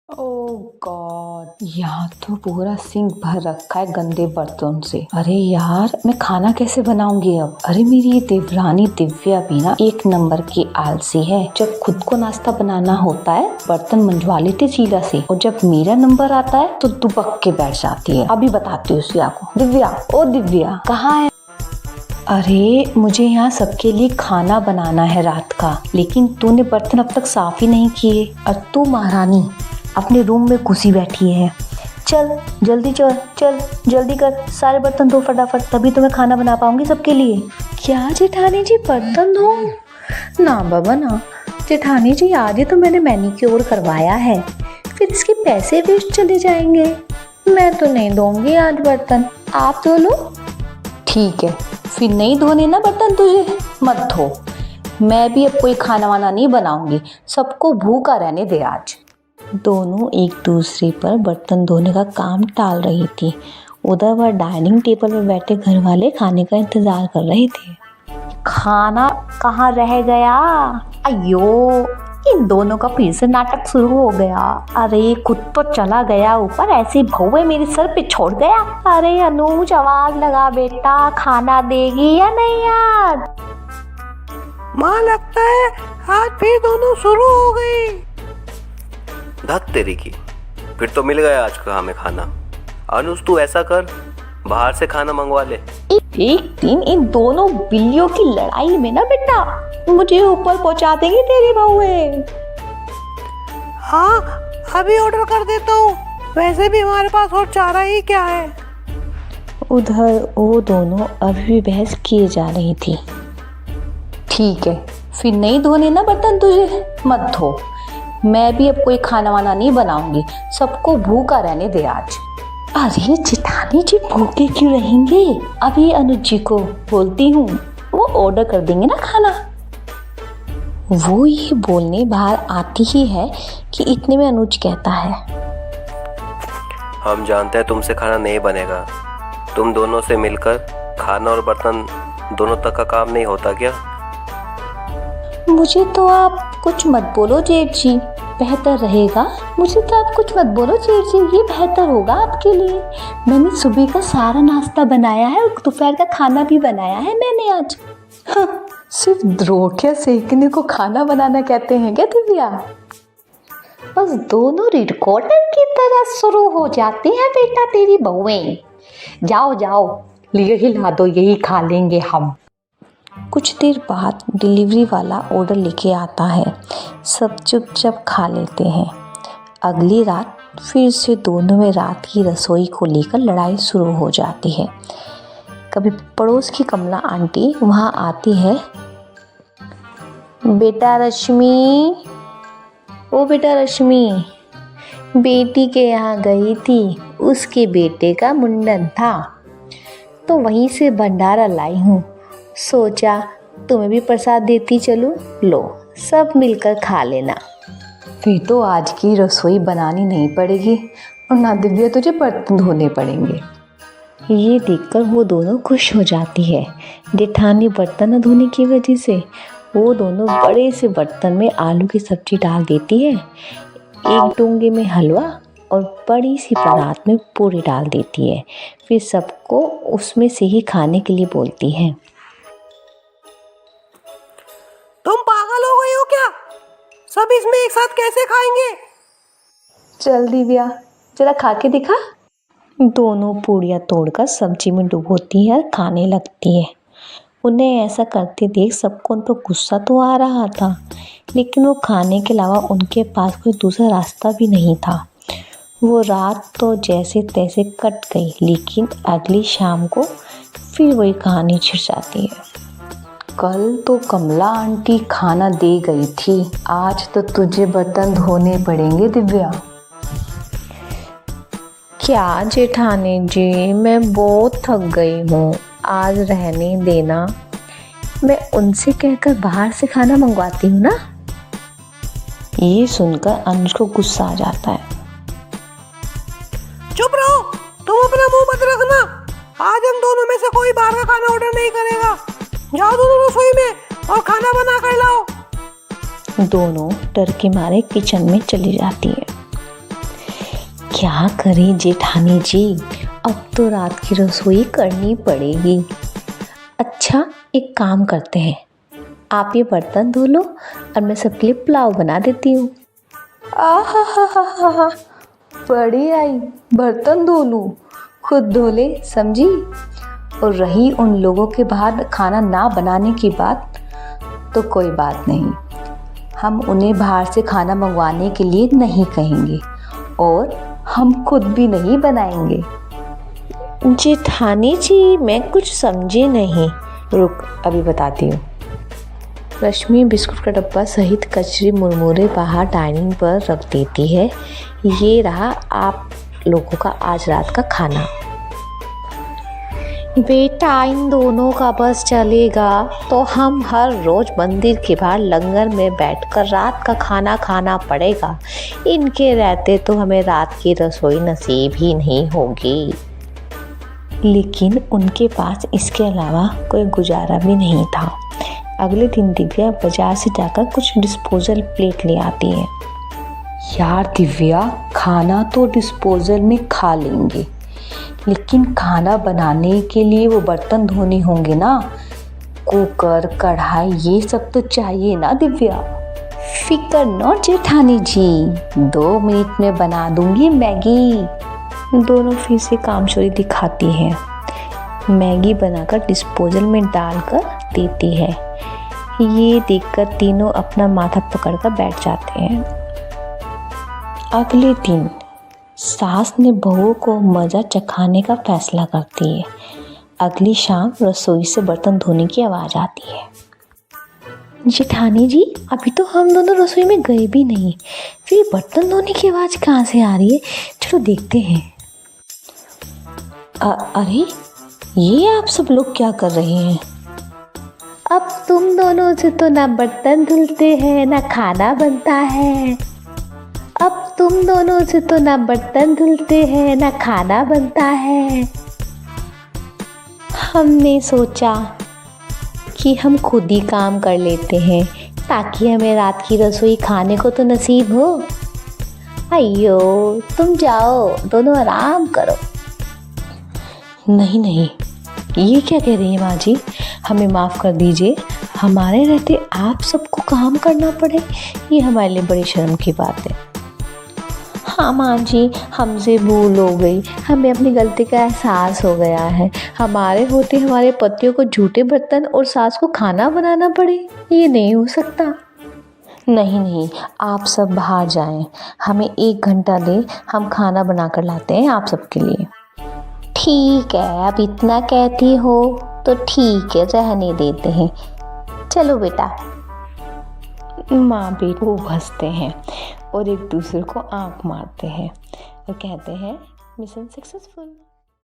ओह God, यहाँ तो पूरा सिंक भर रखा है गंदे बर्तन से। अरे यार, मैं खाना कैसे बनाऊंगी अब। अरे मेरी ये देवरानी दिव्या भी ना एक नंबर की आलसी है। जब खुद को नाश्ता बनाना होता है बर्तन मंजवा लेती चीला से, और जब मेरा नंबर आता है तो दुबक के बैठ जाती है। अभी बताती हूँ उस को। दिव्या, ओ दिव्या, कहाँ है? अरे मुझे यहाँ सबके लिए खाना बनाना है रात का, लेकिन तूने बर्तन अब तक साफ ही नहीं किए। और तू महारानी अपने रूम में घुसी बैठी है। चल जल्दी चल, चल जल्दी कर, सारे बर्तन धो फटाफट, तभी तो मैं खाना बना पाऊंगी सबके लिए। क्या जेठानी जी बर्तन धो? ना बाबा ना जेठानी जी, आज ही तो मैंने मैनिक्योर करवाया है, फिर इसके पैसे वेस्ट चले जाएंगे। मैं तो नहीं धोऊंगी आज बर्तन, आप धो लो। ठीक है, फिर नहीं धोने ना बर्तन तुझे, मत धो। मैं भी अब कोई खाना वाना नहीं बनाऊंगी, सबको भूखा रहने दे आज। दोनों एक दूसरे पर बर्तन धोने का काम टाल रही थी। उधर वह डाइनिंग टेबल पर बैठे घर वाले खाने का इंतजार कर रहे थे। खाना कहाँ रह गया? अयो, इन दोनों का फिर से नाटक शुरू हो गया। अरे खुद तो चला गया ऊपर, ऐसी भौवे मेरे सर पे छोड़ गया। अरे अनुज, आवाज लगा बेटा, खाना देगी या नहीं यार? माँ, लगता है आज फिर दोनों शुरू हो गई। धत तेरी की, फिर तो मिल गया आज का हमें खाना। अनुज तू ऐसा कर, बाहर से खाना मंगवा ले। एक दिन इन दोनों बिल्लियों की लड़ाई में ना बेटा मुझे ऊपर पहुंचा देंगी तेरी बहुएं। हाँ, अभी ऑर्डर कर देता हूँ, वैसे भी हमारे पास और चारा ही क्या है। उधर वो दोनों अभी भी बहस किए जा रही थी। ठीक है, फिर नहीं धोने ना बर्तन तुझे, मत धो। मैं भी अब कोई खाना वाना नहीं बनाऊंगी, सबको भूखा रहने दे आज। अरे जेठानी जी भूखे क्यों रहेंगे? अभी अनुज जी को बोलती हूँ, वो ऑर्डर कर देंगे ना खाना। वो ये बोलने बाहर आती ही है कि इतने में अनुज कहता है, हम जानते हैं तुमसे खाना नहीं बनेगा, तुम दोनों से मिलकर खाना और बर्तन दोनों तक का काम नहीं होता क्या? मुझे तो आप कुछ मत बोलो जेठ जी, बेहतर रहेगा। मुझे तो आप कुछ मत बोलो जेठ जी, ये बेहतर होगा आपके लिए। मैंने सुबह का सारा नाश्ता बनाया है और दोपहर का खाना भी बनाया है मैंने आज। हाँ, सिर्फ रोटियां सेकने को खाना बनाना कहते हैं क्या दिव्या? बस दोनों रिकॉर्डर की तरह शुरू हो जाती हैं बेटा तेरी बहुएं। जाओ जाओ, लिए हिला दो, यही खा लेंगे हम। कुछ देर बाद डिलीवरी वाला ऑर्डर लेके आता है। सब चुपचाप खा लेते हैं। अगली रात फिर से दोनों में रात की रसोई को लेकर लड़ाई शुरू हो जाती है। कभी पड़ोस की कमला आंटी वहाँ आती है। बेटा रश्मि, ओ बेटा रश्मि, बेटी के यहाँ गई थी, उसके बेटे का मुंडन था तो वहीं से भंडारा लाई हूँ, सोचा तुम्हें भी प्रसाद देती चलूं, लो सब मिलकर खा लेना। फिर तो आज की रसोई बनानी नहीं पड़ेगी और ना दिव्या तुझे बर्तन धोने पड़ेंगे। ये देखकर वो दोनों खुश हो जाती है। जेठानी बर्तन न धोने की वजह से वो दोनों बड़े से बर्तन में आलू की सब्जी डाल देती है, एक डोंगे में हलवा और बड़ी सी परात में पूरी डाल देती है। फिर सबको उसमें से ही खाने के लिए बोलती है। तुम पागल हो गई हो क्या? सब इसमें एक साथ कैसे खाएंगे? चल दिव्या, जरा खा के दिखा। दोनों पूड़ियाँ तोड़कर सब्जी में डुबोती है और खाने लगती है। उन्हें ऐसा करते देख सबको उन पर गुस्सा तो आ रहा था, लेकिन वो खाने के अलावा उनके पास कोई दूसरा रास्ता भी नहीं था। वो रात तो जैसे तैसे कट गई, लेकिन अगली शाम को फिर वही कहानी छिड़ जाती है। कल तो कमला आंटी खाना दे गई थी, आज तो तुझे बर्तन धोने पड़ेंगे दिव्या। क्या जेठानी जी, मैं बहुत थक गई हूँ, आज रहने देना। मैं उनसे कहकर बाहर से खाना मंगवाती हूँ ना। ये सुनकर अनुज को गुस्सा आ जाता है। चुप रहो, तुम अपना मुंह मत रखना। आज हम दोनों में से कोई बाहर का खाना ऑर्डर नहीं करेगा। जाओ दोनों रसोई में और खाना बना कर लाओ। दोनों डर के मारे किचन में चली जाती है। क्या करें जेठानी जी, अब तो रात की रसोई करनी पड़ेगी। अच्छा एक काम करते हैं, आप ये बर्तन धो लो और मैं सबके लिए पुलाव बना देती हूँ। आहा, बड़ी आई, बर्तन धो लूँ, खुद धो ले समझी। और रही उन लोगों के बाहर खाना ना बनाने की बात, तो कोई बात नहीं, हम उन्हें बाहर से खाना मंगवाने के लिए नहीं कहेंगे और हम खुद भी नहीं बनाएंगे। जेठानी जी मैं कुछ समझी नहीं, रुक अभी बताती हूँ। रश्मि बिस्कुट का डब्बा सहित कचरी मुरमुरे बाहर डाइनिंग पर रख देती है। ये रहा आप लोगों का आज रात का खाना। बेटा इन दोनों का बस चलेगा तो हम हर रोज मंदिर के बाहर लंगर में बैठकर रात का खाना खाना पड़ेगा। इनके रहते तो हमें रात की रसोई नसीब ही नहीं होगी। लेकिन उनके पास इसके अलावा कोई गुजारा भी नहीं था। अगले दिन दिव्या बाजार से जाकर कुछ डिस्पोजल प्लेट ले आती है। यार दिव्या, खाना तो डिस्पोजल में खा लेंगे, लेकिन खाना बनाने के लिए वो बर्तन धोने होंगे ना, कुकर कढ़ाई ये सब तो चाहिए ना दिव्या। फिकर नॉट जेठानी जी, 2 मिनट में बना दूंगी मैगी। दोनों फिर से कामचोरी दिखाती हैं। मैगी बनाकर डिस्पोजल में डालकर देती है। ये देखकर तीनों अपना माथा पकड़कर बैठ जाते हैं। अगले दिन सास ने बहू को मज़ा चखाने का फैसला करती है। अगली शाम रसोई से बर्तन धोने की आवाज़ आती है। जेठानी जी अभी तो हम दोनों रसोई में गए भी नहीं, फिर बर्तन धोने की आवाज़ कहाँ से आ रही है, चलो देखते हैं। अरे ये आप सब लोग क्या कर रहे हैं? अब तुम दोनों से तो ना बर्तन धुलते हैं ना खाना बनता है। अब तुम दोनों से तो ना बर्तन धुलते हैं ना खाना बनता है। हमने सोचा कि हम खुद ही काम कर लेते हैं ताकि हमें रात की रसोई खाने को तो नसीब हो। अయ్यो तुम जाओ, दोनों आराम करो। नहीं नहीं, ये क्या कह रही है माँ जी, हमें माफ़ कर दीजिए, हमारे रहते आप सबको काम करना पड़े, ये हमारे लिए बड़ी शर्म की बात है। हाँ माँ जी, हमसे भूल हो गई, हमें अपनी गलती का एहसास हो गया है। हमारे होते हमारे पतियों को झूठे बर्तन और सास को खाना बनाना पड़े, ये नहीं हो सकता। नहीं नहीं, आप सब बाहर जाएं, हमें 1 घंटा दें, हम खाना बना कर लाते हैं आप सबके लिए। ठीक है, अब इतना कहती हो तो ठीक है, रहने देते हैं। चलो बेटा। माँ बेटे वो हंसते हैं और एक दूसरे को आंख मारते हैं और कहते हैं मिशन सक्सेसफुल।